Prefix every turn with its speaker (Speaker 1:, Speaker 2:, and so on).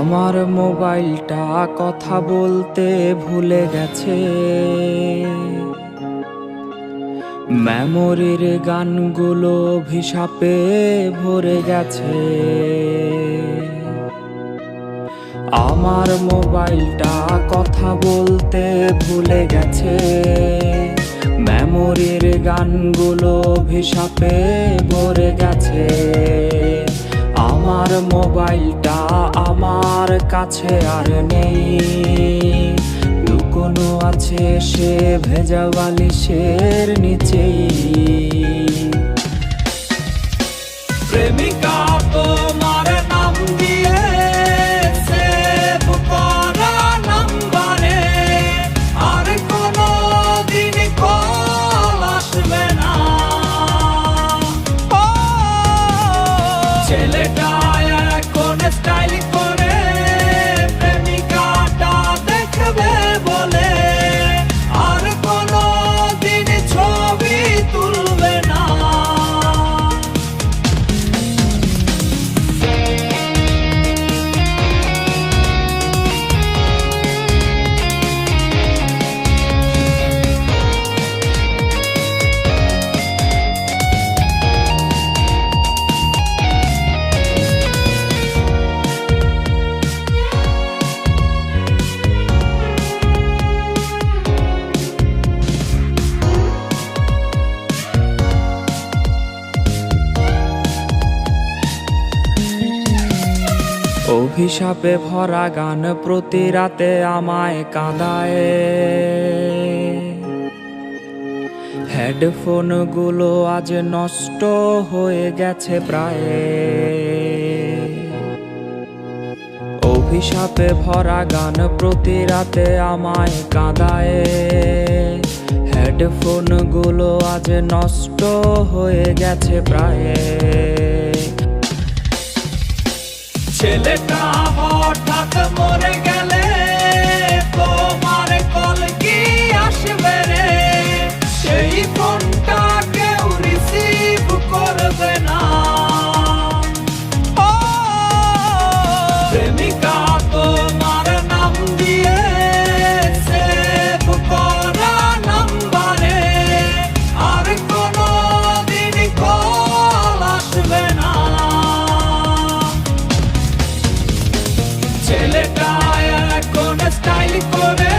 Speaker 1: আমার মোবাইলটা কথা বলতে ভুলে গেছে, মেমোরির গানগুলো অভিশাপে ভরে গেছে। আমার মোবাইলটা কথা বলতে ভুলে গেছে, মেমোরির গানগুলো অভিশাপে ভরে গেছে। আমার মোবাইলটা আমার কাছে আর নেই, লুকোনো আছে সে ভেজা বালিশের নিচেই। প্রেমিকা তোমার নাম দিয়ে সেভ করা নাম্বারে আর কোনো দিন কল আসবে না। ছেলেটা এখন স্টাইল করে প্রেমিকাটা দেখবে বলে আর কোনো দিন ছবি তুলবে না। অভিশাপে ভরা গান প্রতি রাতে আমায় কাঁদায়, হেডফোন গুলো আজ নষ্ট হয়ে গেছে প্রায়। অভিশাপে ভরা গান প্রতি রাতে আমায় কাঁদায়, হেডফোন গুলো আজ নষ্ট হয়ে গেছে প্রায়। ছেলেটা হঠাৎ মরে গেলে তোমার কল কি আসবে রে? সেই ফোনটা কেউ রিসিভ করবে না। প্রেমিকা তোমার নাম দিয়ে সেভ করা নাম্বারে আর কোনো দিন কল আসবে না। ছেলেটা এখন স্টাইল করে